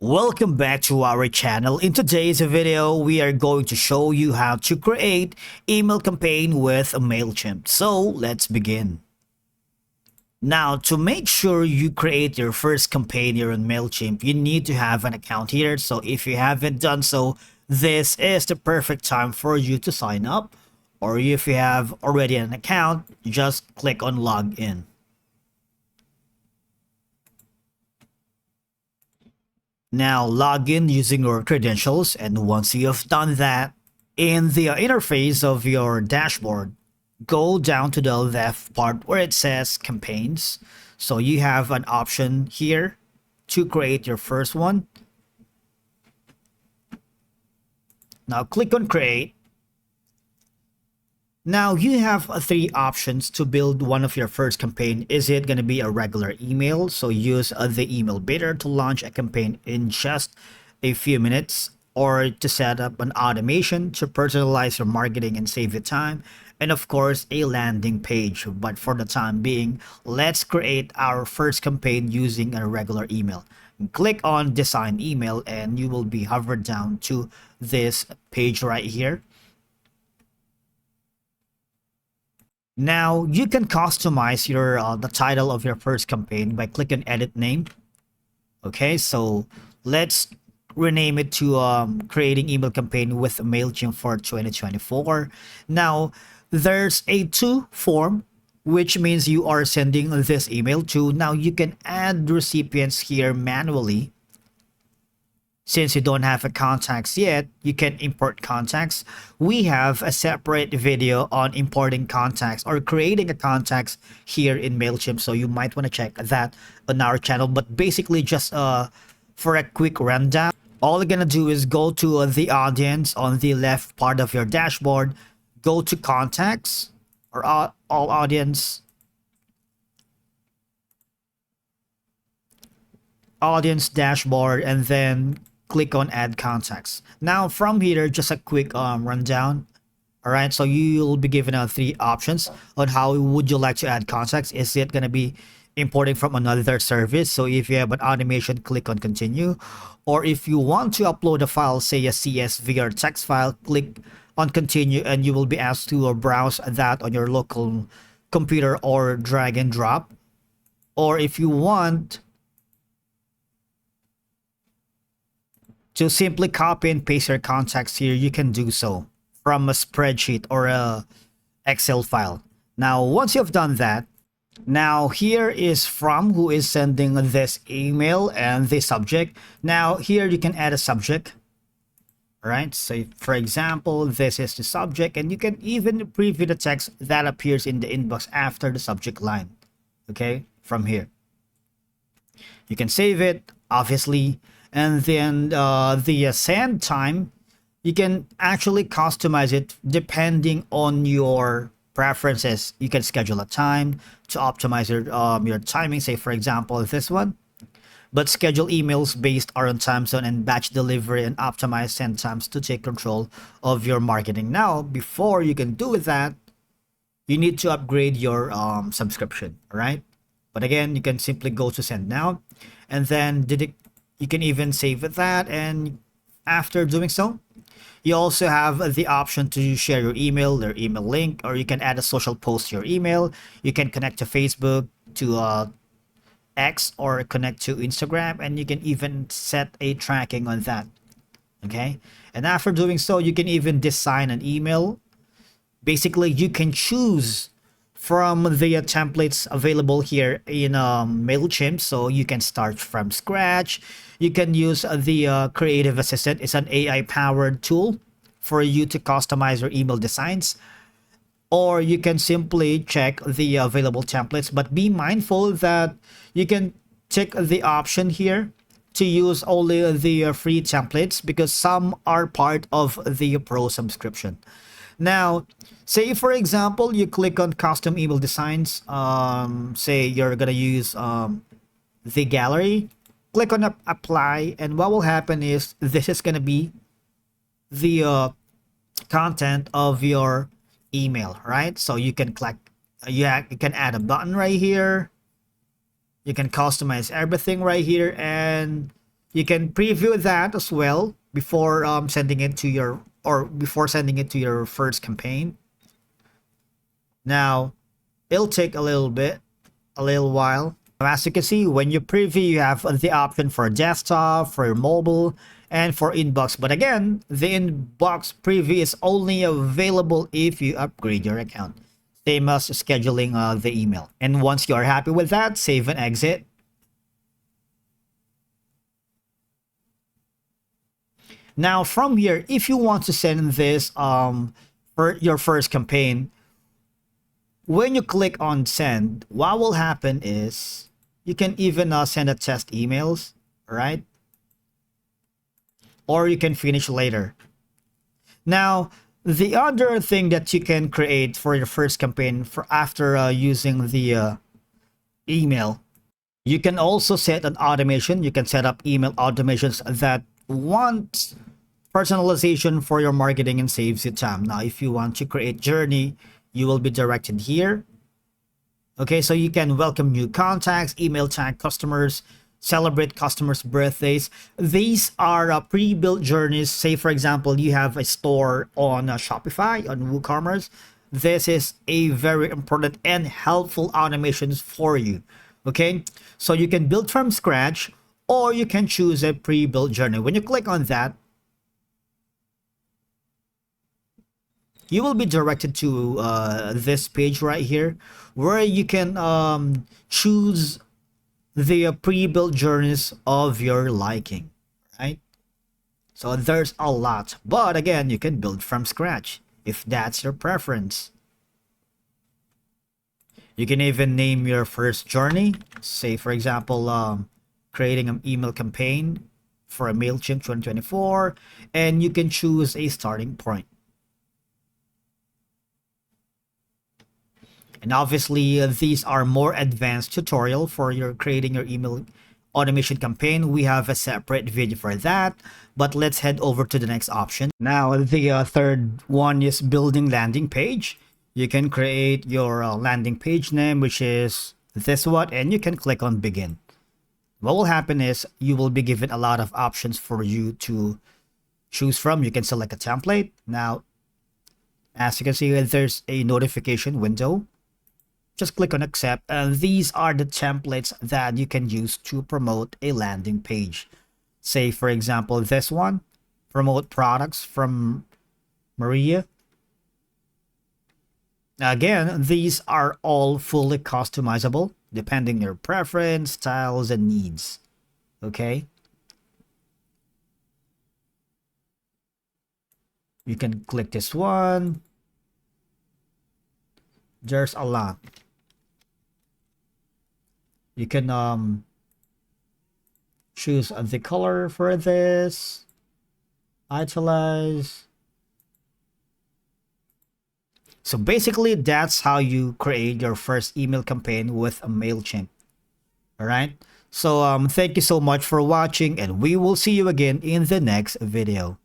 Welcome back to our channel. In today's video, we are going to show you how to create email campaign with a Mailchimp. So let's begin. Now, to make sure you create your first campaign here on Mailchimp, you need to have an account here. So if you haven't done so, this is the perfect time for you to sign up. Or if you have already an account, just click on log in. Now log in using your credentials, and once you have done that, in the interface of your dashboard, go down to the left part where it says campaigns. So you have an option here to create your first one. Now click on create. Now you have three options to build one of your first campaign. Is it going to be a regular email? So use the email bidder to launch a campaign in just a few minutes, or to set up an automation to personalize your marketing and save you time, and of course a landing page. But for the time being, let's create our first campaign using a regular email. Click on design email and you will be hovered down to this page right here. Now you can customize your the title of your first campaign by clicking edit name. Okay, so let's rename it to creating email campaign with Mailchimp for 2024. Now there's a to form, which means you are sending this email to. Now you can add recipients here manually. Since you don't have a contacts yet, you can import contacts. We have a separate video on importing contacts or creating a contacts here in Mailchimp, so you might want to check that on our channel. But basically, just for a quick rundown, all you're gonna do is go to the audience on the left part of your dashboard, go to contacts or all audience dashboard, and then click on add contacts. Now from here, just a quick rundown. All right, so you'll be given three options on how would you like to add contacts. Is it going to be importing from another service? So if you have an automation, click on continue. Or if you want to upload a file, say a CSV or text file, click on continue, and you will be asked to browse that on your local computer or drag and drop. Or if you want to simply copy and paste your contacts here, you can do so from a spreadsheet or a Excel file. Now, once you've done that, now here is from who is sending this email and the subject. Now here you can add a subject. All right, so for example, this is the subject, and you can even preview the text that appears in the inbox after the subject line. Okay, from here. You can save it, obviously. And then the send time, you can actually customize it depending on your preferences. You can schedule a time to optimize your timing, say for example this one, but schedule emails based on time zone and batch delivery, and optimize send times to take control of your marketing. Now before you can do that, you need to upgrade your subscription. All right, but again, you can simply go to send now, and then you can even save that. And after doing so, you also have the option to share your email link, or you can add a social post to your email. You can connect to Facebook, to X, or connect to Instagram, and you can even set a tracking on that. Okay, and after doing so, you can even design an email. Basically, you can choose from the templates available here in Mailchimp, so you can start from scratch. You can use the creative assistant. It's an AI powered tool for you to customize your email designs, or you can simply check the available templates, but be mindful that you can check the option here to use only the free templates, because some are part of the pro subscription. Now, say for example, you click on custom email designs. Say you're gonna use the gallery. Click on apply, and what will happen is this is gonna be the content of your email, right? So you can click, you can add a button right here. You can customize everything right here, and You can preview that as well before sending it to your before sending it to your first campaign. Now, it'll take a little while. As you can see, when you preview, you have the option for desktop, for mobile, and for inbox. But again, the inbox preview is only available if you upgrade your account. Same as scheduling the email. And once you are happy with that, save and exit. Now from here, if you want to send this for your first campaign, when you click on send, what will happen is you can even send a test emails, right? Or you can finish later. Now, the other thing that you can create for your first campaign for after using the email, you can also set an automation. You can set up email automations that want personalization for your marketing and saves you time. Now, if you want to create journey, you will be directed here. Okay, so you can welcome new contacts, email tag customers, celebrate customers' birthdays. These are pre-built journeys. Say, for example, you have a store on Shopify, on WooCommerce. This is a very important and helpful automations for you. Okay, so you can build from scratch, or you can choose a pre-built journey. When you click on that, you will be directed to this page right here, where you can choose the pre-built journeys of your liking, right? So there's a lot, but again, you can build from scratch if that's your preference. You can even name your first journey. Say, for example, creating an email campaign for a Mailchimp 2024, and you can choose a starting point. And obviously, these are more advanced tutorial for your creating your email automation campaign. We have a separate video for that, but let's head over to the next option. Now, the third one is building landing page. You can create your landing page name, which is this one, and you can click on begin. What will happen is you will be given a lot of options for you to choose from. You can select a template. Now, as you can see, there's a notification window. Just click on accept, and these are the templates that you can use to promote a landing page. Say, for example, this one, promote products from Maria. Again, these are all fully customizable depending your preference, styles, and needs. Okay, you can click this one. There's a lot. You can choose the color for this, italize. So basically, that's how you create your first email campaign with a Mailchimp. All right. So thank you so much for watching, and we will see you again in the next video.